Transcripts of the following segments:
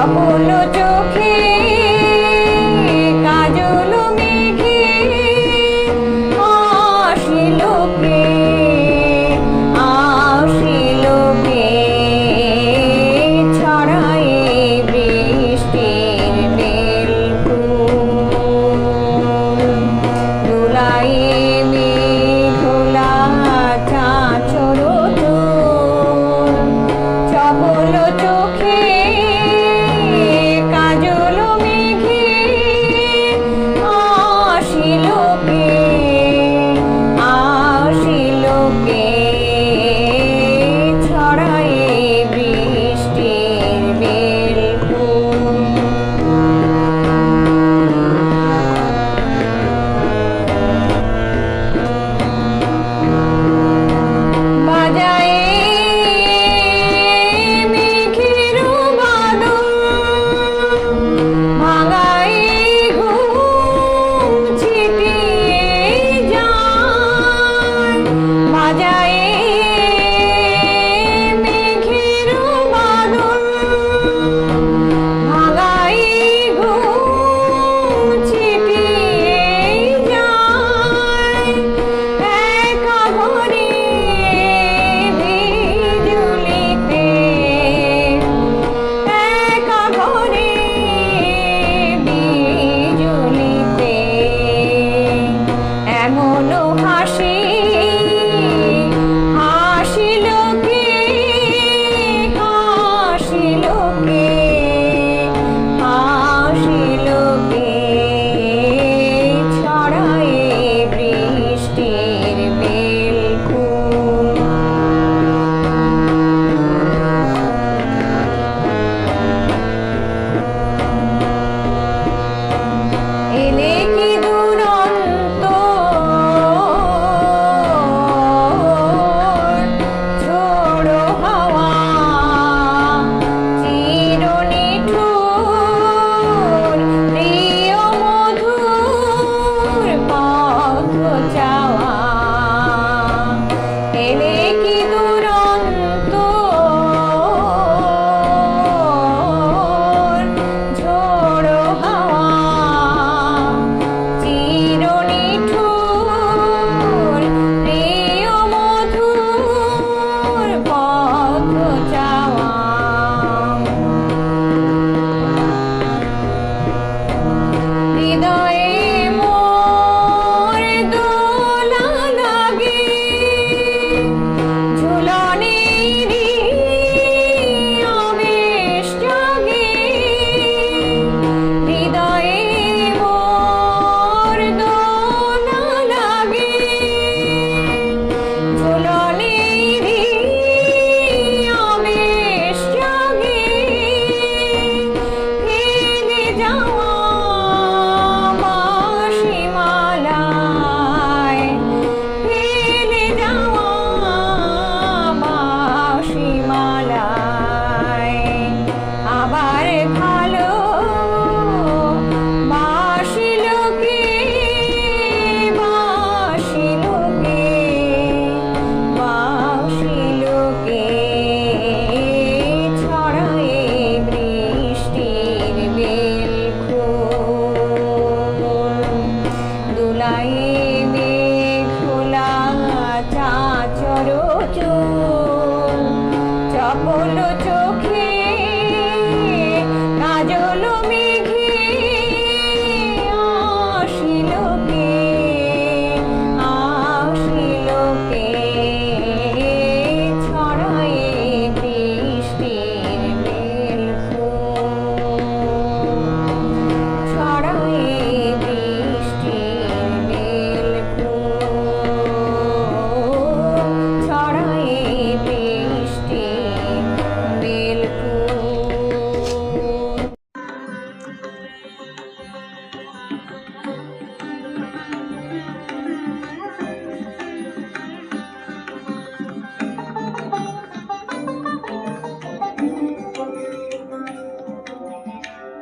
চপল চোখে কাজল মেঘে আসিল কে আসিল কে ছড়ায় বৃষ্টির বেল ফুল দোলায় মেঘলা চাঁচর চুল চপল চোখে কাজল মেঘে আসিল কে আসিল কে ছড়ায় বৃষ্টির বেল ফুল বাজায় মেঘের বাদল ভাঙায় ঘুম ছিটিয়ে যায় বাজায় মেঘের বাদল ভাঙায় ঘুম ছিটিয়ে যায় একা ঘরে বিজুলিতে একা ঘরে বিজুলিতে এমন হাসি হাসিল কে হাসিল কে হাসিল কে ছড়ায় বৃষ্টির বেল ফুল এলে কি দুরন্ত ঝোড়ো হাওয়া চির নিঠুর প্রিয় মধুর পথ চাওয়া এলে কি দুরন্ত ঝোড়ো হাওয়া চির নিঠুর প্রিয় মধুর পথ চাওয়া হৃদয়ে মোর দোলা লাগে ঝুলনেরই আবেশ জাগে হৃদয়ে মোর দোলা লাগে ঝুলনেরই আবেশ জাগে ফেলে যাওয়া বাঁশিমালায় ফেলে যাওয়া বাঁশিমালায় আবার ভালো বাসিল কে বাসিল কে বাসিল কে ছড়ায় বৃষ্টির বেল ফুল দোলায় মেঘলা চাঁচর চুল চপল চোখে কাজল মেঘে আসিল কে আসিল কে ছড়ায় বৃষ্টির বেল ফুল ছড়ায় বৃষ্টির বেল ফুল ছড়ায় বৃষ্টির বেল ফুল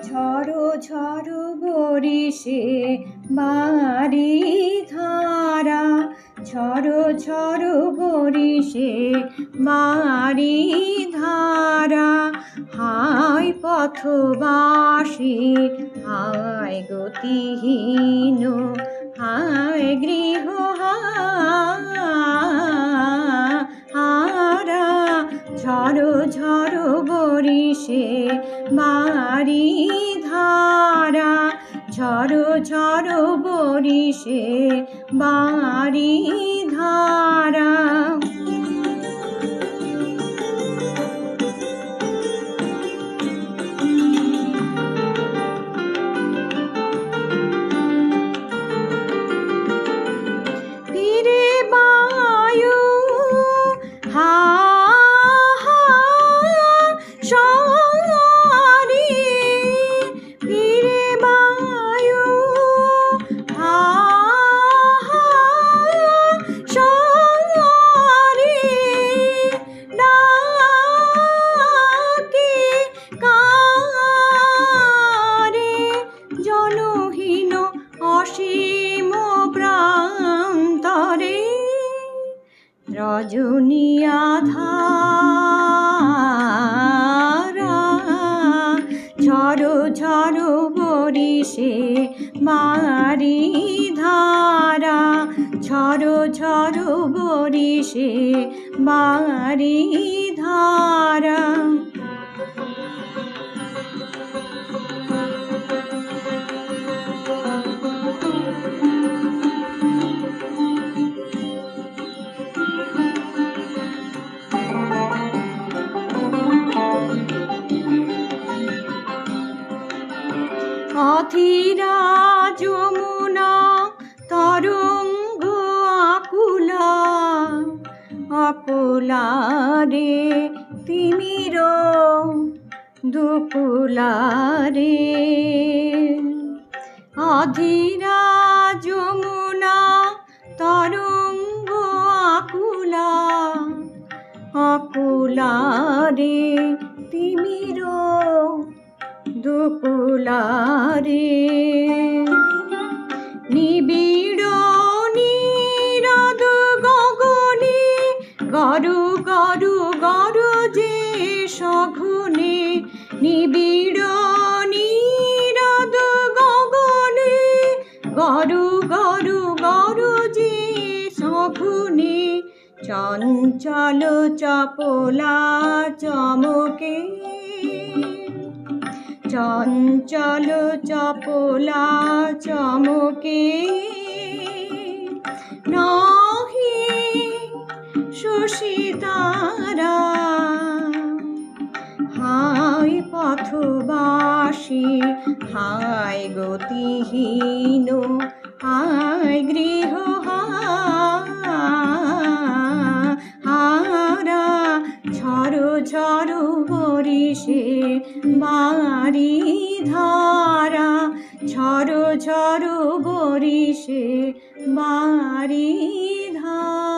ঝড়ো ঝড়ো বরিশে বাড়ি ধারা ঝড়ো ঝড়ো বরিশে বাড়ি ধারা হায় পথবাসী, হায় গতিহীন, হায় গৃহ হারা। ঝড়ো ঝড়ো বরিশে বারি ধারা, ঝড়ো ঝড়ো বরিশে বারি ধারা। ফিরে বায়ু হা সরি, ফিরে বায়ু হা সরি, ডাকে কারে জনহীন অসীম প্রান্তরে। রজনী আধারা, ঝড়ো ঝড়ো বরিশে বারি ধারা, ঝড়ো ঝড়ো বরিশে বারি ধারা। অথিরা যমুনা তরঙ্গ আকুলা, আকুলা রে তিমির দুকুলা রে। অধীরা যমুনা তরঙ্গ আকুলা, আকুলা রে তিমির দুকুলা রে। নিবিড় নীরদ গগনে গরু গরু গরু যে সঘনে, নিবিড় নীরদ গগনে গরু গরু গরু যে সঘনে। চঞ্চল চপলা চমকে, চঞ্চল চপলা চমকে, নহি শশী তারা। হায় পথবাসী, হায় গতিহীন, হায় গৃহ হারা। ঝড়ো ঝড়ো বরিশে বারি ধারা, ঝড়ো ঝড়ো বরিশে বারি ধারা।